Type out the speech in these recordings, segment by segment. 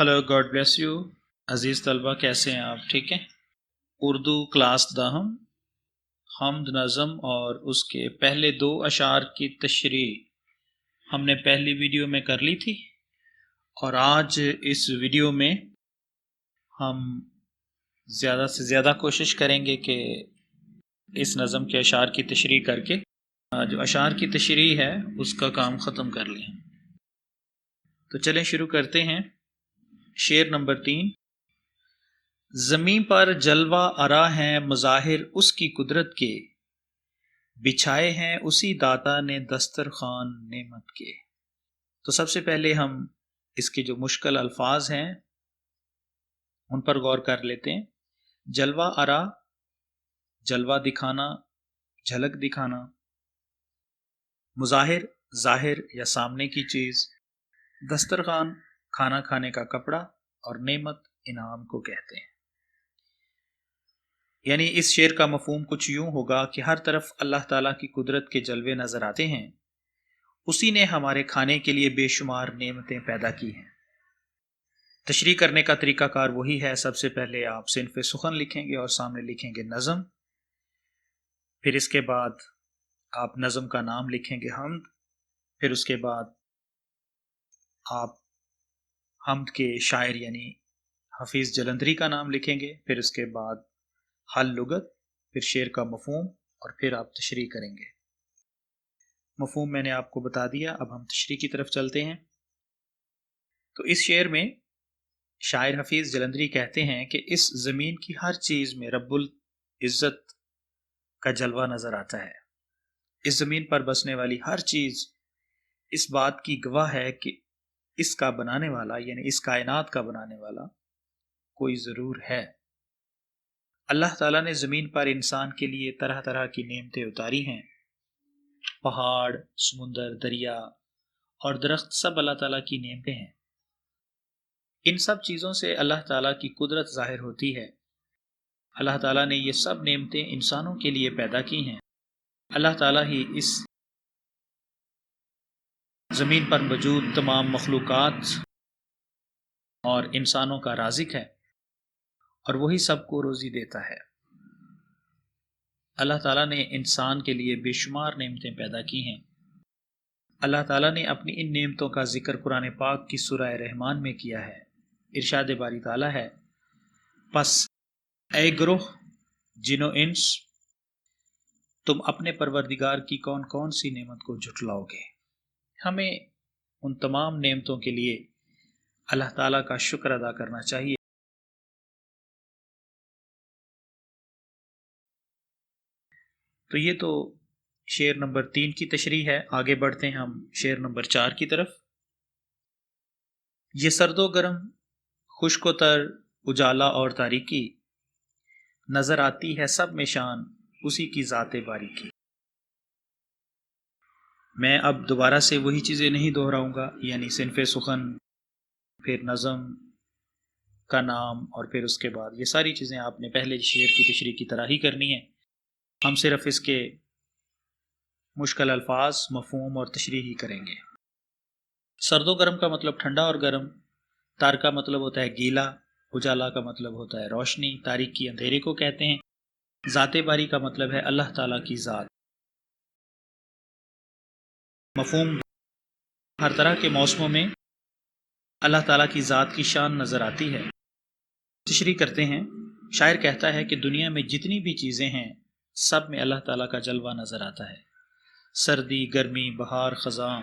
Hello, God bless you. عزیز طلبہ، کیسے ہیں آپ؟ ٹھیک ہیں. اردو کلاس دہم حمد نظم اور اس کے پہلے دو اشعار کی تشریح ہم نے پہلی ویڈیو میں کر لی تھی، اور آج اس ویڈیو میں ہم زیادہ سے زیادہ کوشش کریں گے کہ اس نظم کے اشعار کی تشریح کر کے جو اشعار کی تشریح ہے اس کا کام ختم کر لیں. تو چلیں شروع کرتے ہیں. شعر نمبر 3. زمین پر جلوہ آرا ہیں مظاہر اس کی قدرت کے، بچھائے ہیں اسی داتا نے دسترخوان نعمت کے. تو سب سے پہلے ہم اس کے جو مشکل الفاظ ہیں ان پر غور کر لیتے ہیں. جلوہ آرا، جلوہ دکھانا، جھلک دکھانا. مظاہر، ظاہر یا سامنے کی چیز. دسترخوان، کھانا کھانے کا کپڑا. اور نعمت، انعام کو کہتے ہیں. یعنی اس شعر کا مفہوم کچھ یوں ہوگا کہ ہر طرف اللہ تعالیٰ کی قدرت کے جلوے نظر آتے ہیں. اسی نے ہمارے کھانے کے لیے بے شمار نعمتیں پیدا کی ہیں. تشریح کرنے کا طریقہ کار وہی ہے. سب سے پہلے آپ صنف سخن لکھیں گے اور سامنے لکھیں گے نظم. پھر اس کے بعد آپ نظم کا نام لکھیں گے حمد. پھر اس کے بعد آپ حمد کے شاعر یعنی حفیظ جلندری کا نام لکھیں گے. پھر اس کے بعد حل لغت، پھر شعر کا مفہوم، اور پھر آپ تشریح کریں گے. مفہوم میں نے آپ کو بتا دیا. اب ہم تشریح کی طرف چلتے ہیں. تو اس شعر میں شاعر حفیظ جلندری کہتے ہیں کہ اس زمین کی ہر چیز میں رب العزت کا جلوہ نظر آتا ہے. اس زمین پر بسنے والی ہر چیز اس بات کی گواہ ہے کہ اس کا بنانے والا یعنی اس کائنات کا بنانے والا کوئی ضرور ہے. اللہ تعالیٰ نے زمین پر انسان کے لیے طرح طرح کی نعمتیں اتاری ہیں. پہاڑ، سمندر، دریا اور درخت سب اللہ تعالیٰ کی نعمتیں ہیں. ان سب چیزوں سے اللہ تعالیٰ کی قدرت ظاہر ہوتی ہے. اللہ تعالیٰ نے یہ سب نعمتیں انسانوں کے لیے پیدا کی ہیں. اللہ تعالیٰ ہی اس زمین پر موجود تمام مخلوقات اور انسانوں کا رازق ہے، اور وہی سب کو روزی دیتا ہے. اللہ تعالیٰ نے انسان کے لیے بے شمار نعمتیں پیدا کی ہیں. اللہ تعالیٰ نے اپنی ان نعمتوں کا ذکر قرآن پاک کی سورہ رحمان میں کیا ہے. ارشاد باری تعالیٰ ہے، پس اے گروہ جن و انس، تم اپنے پروردگار کی کون کون سی نعمت کو جھٹلاؤ گے. ہمیں ان تمام نعمتوں کے لیے اللہ تعالیٰ کا شکر ادا کرنا چاہیے. تو یہ تو شعر نمبر 3 کی تشریح ہے. آگے بڑھتے ہیں ہم شعر نمبر 4 کی طرف. یہ سرد و گرم، خشک و تر، اجالا اور تاریکی، نظر آتی ہے سب میں شان اسی کی ذات باریکی. میں اب دوبارہ سے وہی چیزیں نہیں دہراؤں گا، یعنی صنف سخن، پھر نظم کا نام، اور پھر اس کے بعد یہ ساری چیزیں آپ نے پہلے شعر کی تشریح کی طرح ہی کرنی ہے. ہم صرف اس کے مشکل الفاظ، مفہوم اور تشریح ہی کریں گے. سرد و گرم کا مطلب ٹھنڈا اور گرم. تار کا مطلب ہوتا ہے گیلا. اجالا کا مطلب ہوتا ہے روشنی. تاریکی اندھیرے کو کہتے ہیں. ذات باری کا مطلب ہے اللہ تعالیٰ کی ذات. مفہوم، ہر طرح کے موسموں میں اللہ تعالیٰ کی ذات کی شان نظر آتی ہے. تشریح کرتے ہیں. شاعر کہتا ہے کہ دنیا میں جتنی بھی چیزیں ہیں سب میں اللہ تعالیٰ کا جلوہ نظر آتا ہے. سردی، گرمی، بہار، خزاں،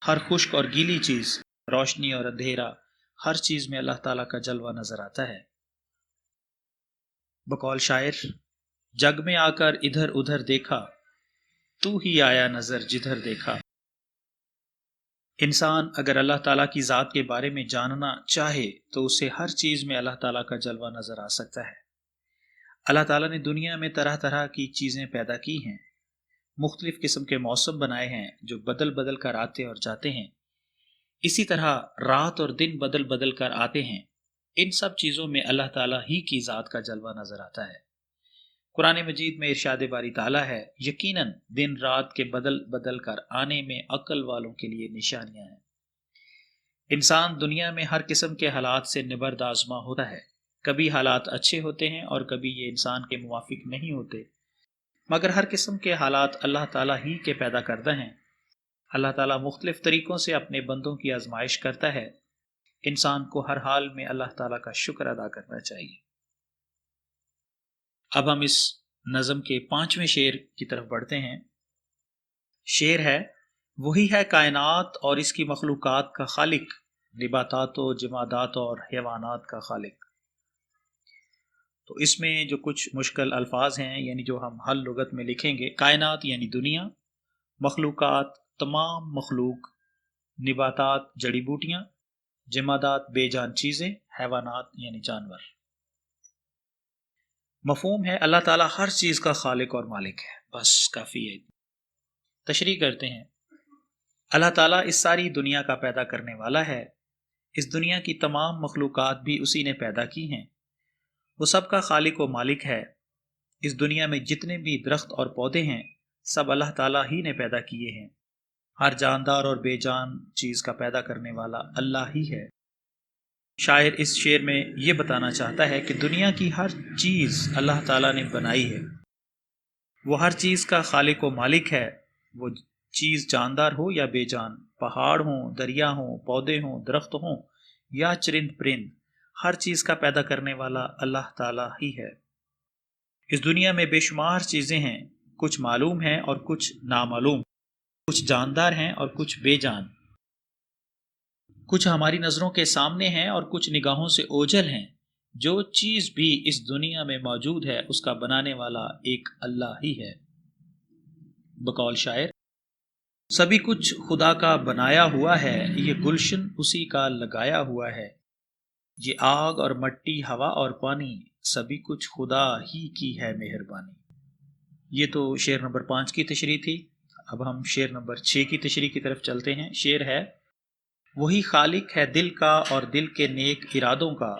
ہر خشک اور گیلی چیز، روشنی اور اندھیرا، ہر چیز میں اللہ تعالیٰ کا جلوہ نظر آتا ہے. بقول شاعر، جگ میں آ کر ادھر ادھر دیکھا، تو ہی آیا نظر جدھر دیکھا. انسان اگر اللہ تعالیٰ کی ذات کے بارے میں جاننا چاہے تو اسے ہر چیز میں اللہ تعالیٰ کا جلوہ نظر آ سکتا ہے. اللہ تعالیٰ نے دنیا میں طرح طرح کی چیزیں پیدا کی ہیں. مختلف قسم کے موسم بنائے ہیں جو بدل بدل کر آتے اور جاتے ہیں. اسی طرح رات اور دن بدل بدل کر آتے ہیں. ان سب چیزوں میں اللہ تعالیٰ ہی کی ذات کا جلوہ نظر آتا ہے. قرآن مجید میں ارشاد باری تعالیٰ ہے، یقیناً دن رات کے بدل بدل کر آنے میں عقل والوں کے لیے نشانیاں ہیں. انسان دنیا میں ہر قسم کے حالات سے نبرد آزما ہوتا ہے، کبھی حالات اچھے ہوتے ہیں اور کبھی یہ انسان کے موافق نہیں ہوتے، مگر ہر قسم کے حالات اللہ تعالیٰ ہی کے پیدا کردہ ہیں۔ اللہ تعالیٰ مختلف طریقوں سے اپنے بندوں کی آزمائش کرتا ہے، انسان کو ہر حال میں اللہ تعالیٰ کا شکر ادا کرنا چاہیے۔ اب ہم اس نظم کے 5ویں شعر کی طرف بڑھتے ہیں۔ شعر ہے: وہی ہے کائنات اور اس کی مخلوقات کا خالق، نباتات و جمادات اور حیوانات کا خالق۔ تو اس میں جو کچھ مشکل الفاظ ہیں، یعنی جو ہم حل لغت میں لکھیں گے، کائنات یعنی دنیا، مخلوقات تمام مخلوق، نباتات جڑی بوٹیاں، جمادات بے جان چیزیں، حیوانات یعنی جانور۔ مفہوم ہے اللہ تعالیٰ ہر چیز کا خالق اور مالک ہے، بس کافی ہے۔ تشریح کرتے ہیں۔ اللہ تعالیٰ اس ساری دنیا کا پیدا کرنے والا ہے، اس دنیا کی تمام مخلوقات بھی اسی نے پیدا کی ہیں، وہ سب کا خالق و مالک ہے۔ اس دنیا میں جتنے بھی درخت اور پودے ہیں سب اللہ تعالیٰ ہی نے پیدا کیے ہیں، ہر جاندار اور بے جان چیز کا پیدا کرنے والا اللہ ہی ہے۔ شاعر اس شعر میں یہ بتانا چاہتا ہے کہ دنیا کی ہر چیز اللہ تعالیٰ نے بنائی ہے، وہ ہر چیز کا خالق و مالک ہے، وہ چیز جاندار ہو یا بے جان، پہاڑ ہوں، دریا ہوں، پودے ہوں، درخت ہوں یا چرند پرند، ہر چیز کا پیدا کرنے والا اللہ تعالیٰ ہی ہے۔ اس دنیا میں بے شمار چیزیں ہیں، کچھ معلوم ہیں اور کچھ نامعلوم، کچھ جاندار ہیں اور کچھ بے جان، کچھ ہماری نظروں کے سامنے ہیں اور کچھ نگاہوں سے اوجھل ہیں۔ جو چیز بھی اس دنیا میں موجود ہے اس کا بنانے والا ایک اللہ ہی ہے۔ بقول شاعر: سبھی کچھ خدا کا بنایا ہوا ہے، یہ گلشن اسی کا لگایا ہوا ہے، یہ آگ اور مٹی، ہوا اور پانی، سبھی کچھ خدا ہی کی ہے مہربانی۔ یہ تو شعر نمبر 5 کی تشریح تھی۔ اب ہم شعر نمبر 6 کی تشریح کی طرف چلتے ہیں۔ شعر ہے: وہی خالق ہے دل کا اور دل کے نیک ارادوں کا،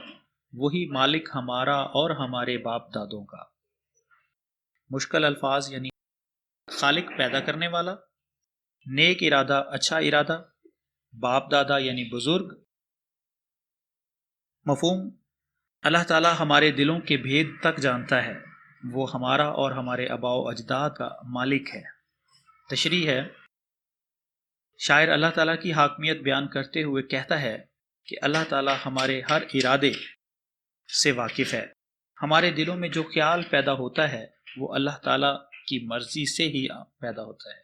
وہی مالک ہمارا اور ہمارے باپ دادوں کا۔ مشکل الفاظ، یعنی خالق پیدا کرنے والا، نیک ارادہ اچھا ارادہ، باپ دادا یعنی بزرگ۔ مفہوم: اللہ تعالیٰ ہمارے دلوں کے بھید تک جانتا ہے، وہ ہمارا اور ہمارے آباء و اجداد کا مالک ہے۔ تشریح ہے: شاعر اللہ تعالیٰ کی حاکمیت بیان کرتے ہوئے کہتا ہے کہ اللہ تعالیٰ ہمارے ہر ارادے سے واقف ہے، ہمارے دلوں میں جو خیال پیدا ہوتا ہے وہ اللہ تعالیٰ کی مرضی سے ہی پیدا ہوتا ہے۔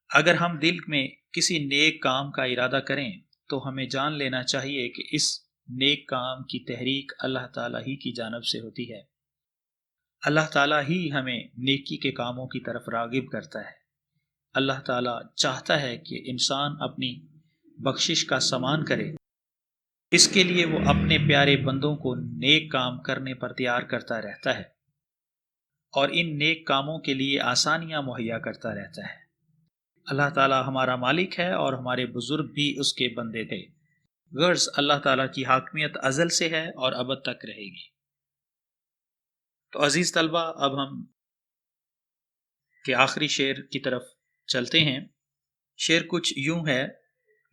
اگر ہم دل میں کسی نیک کام کا ارادہ کریں تو ہمیں جان لینا چاہیے کہ اس نیک کام کی تحریک اللہ تعالیٰ ہی کی جانب سے ہوتی ہے۔ اللہ تعالیٰ ہی ہمیں نیکی کے کاموں کی طرف راغب کرتا ہے۔ اللہ تعالیٰ چاہتا ہے کہ انسان اپنی بخشش کا سامان کرے، اس کے لیے وہ اپنے پیارے بندوں کو نیک کام کرنے پر تیار کرتا رہتا ہے اور ان نیک کاموں کے لیے آسانیاں مہیا کرتا رہتا ہے۔ اللہ تعالیٰ ہمارا مالک ہے اور ہمارے بزرگ بھی اس کے بندے تھے، غرض اللہ تعالیٰ کی حاکمیت ازل سے ہے اور ابد تک رہے گی۔ تو عزیز طلبہ، اب ہم کے آخری شعر کی طرف چلتے ہیں۔ شعر کچھ یوں ہے: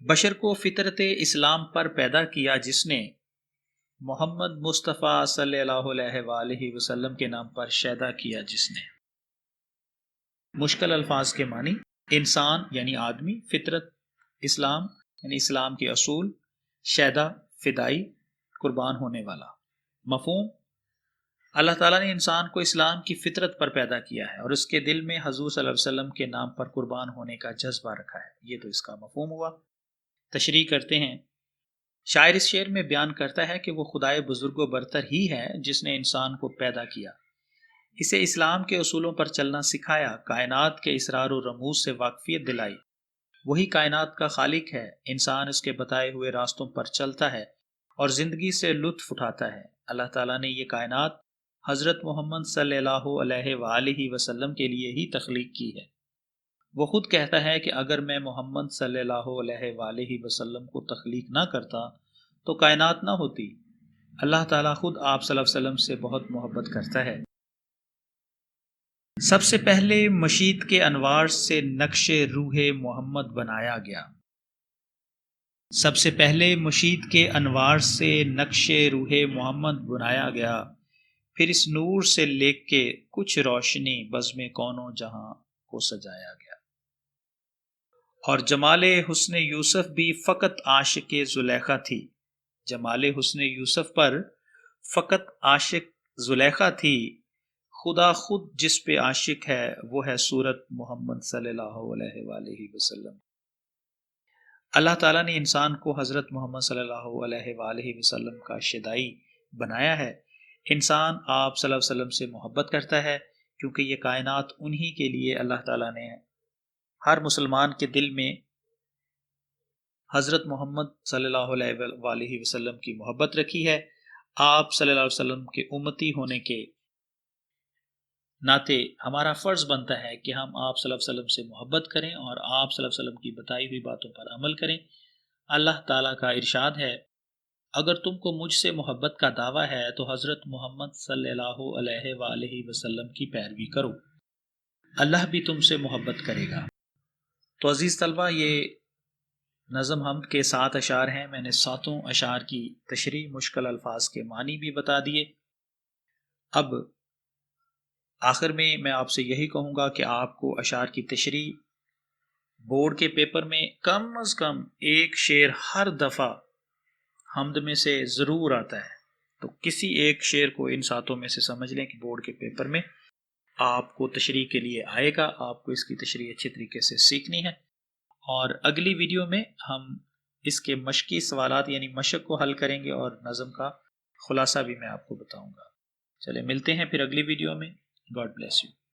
بشر کو فطرت اسلام پر پیدا کیا جس نے، محمد مصطفیٰ صلی اللہ علیہ وآلہ وسلم کے نام پر شیدا کیا جس نے۔ مشکل الفاظ کے معنی: انسان یعنی آدمی، فطرت اسلام یعنی اسلام کے اصول، شیدا فدائی قربان ہونے والا۔ مفہوم: اللہ تعالیٰ نے انسان کو اسلام کی فطرت پر پیدا کیا ہے اور اس کے دل میں حضور صلی اللہ علیہ وسلم کے نام پر قربان ہونے کا جذبہ رکھا ہے۔ یہ تو اس کا مفہوم ہوا۔ تشریح کرتے ہیں۔ شاعر اس شعر میں بیان کرتا ہے کہ وہ خدائے بزرگ و برتر ہی ہے جس نے انسان کو پیدا کیا، اسے اسلام کے اصولوں پر چلنا سکھایا، کائنات کے اسرار و رموز سے واقفیت دلائی۔ وہی کائنات کا خالق ہے، انسان اس کے بتائے ہوئے راستوں پر چلتا ہے اور زندگی سے لطف اٹھاتا ہے۔ اللہ تعالیٰ نے یہ کائنات حضرت محمد صلی اللہ علیہ وآلہ وسلم کے لیے ہی تخلیق کی ہے۔ وہ خود کہتا ہے کہ اگر میں محمد صلی اللہ علیہ وآلہ وسلم کو تخلیق نہ کرتا تو کائنات نہ ہوتی۔ اللہ تعالیٰ خود آپ صلی اللہ علیہ وسلم سے بہت محبت کرتا ہے۔ سب سے پہلے مشیت کے انوار سے نقش روح محمد بنایا گیا۔ سب سے پہلے مشید کے انوار سے نقش روح محمد بنایا گیا، پھر اس نور سے لکھ کے کچھ روشنی بزم کونوں جہاں کو سجایا گیا۔ اور جمال حسن یوسف بھی فقط عاشق زلیخا تھی، جمال حسن یوسف پر فقط عاشق زلیخا تھی، خدا خود جس پہ عاشق ہے وہ ہے صورت محمد صلی اللہ علیہ وآلہ وسلم۔ اللہ تعالیٰ نے انسان کو حضرت محمد صلی اللہ علیہ وآلہ وسلم کا شدائی بنایا ہے۔ انسان آپ صلی اللہ علیہ وسلم سے محبت کرتا ہے کیونکہ یہ کائنات انہی کے لیے اللہ تعالیٰ نے ہر مسلمان کے دل میں حضرت محمد صلی اللہ علیہ وآلہ وسلم کی محبت رکھی ہے۔ آپ صلی اللہ علیہ وسلم کے امتی ہونے کے ناطے ہمارا فرض بنتا ہے کہ ہم آپ صلی اللہ علیہ وسلم سے محبت کریں اور آپ صلی اللہ علیہ وسلم کی بتائی ہوئی باتوں پر عمل کریں۔ اللہ تعالیٰ کا ارشاد ہے، اگر تم کو مجھ سے محبت کا دعویٰ ہے تو حضرت محمد صلی اللہ علیہ وآلہ وسلم کی پیروی کرو، اللہ بھی تم سے محبت کرے گا۔ تو عزیز طلبہ، یہ نظم حمد کے 7 اشعار ہیں۔ میں نے 7 اشعار کی تشریح، مشکل الفاظ کے معنی بھی بتا دیے۔ اب آخر میں آپ سے یہی کہوں گا کہ آپ کو اشعار کی تشریح بورڈ کے پیپر میں کم از کم ایک شعر ہر دفعہ حمد میں سے ضرور آتا ہے، تو کسی ایک شعر کو ان 7 میں سے سمجھ لیں کہ بورڈ کے پیپر میں آپ کو تشریح کے لیے آئے گا، آپ کو اس کی تشریح اچھی طریقے سے سیکھنی ہے۔ اور اگلی ویڈیو میں ہم اس کے مشقی سوالات یعنی مشق کو حل کریں گے اور نظم کا خلاصہ بھی میں آپ کو بتاؤں گا۔ چلے ملتے ہیں پھر اگلی ویڈیو میں۔ God bless you.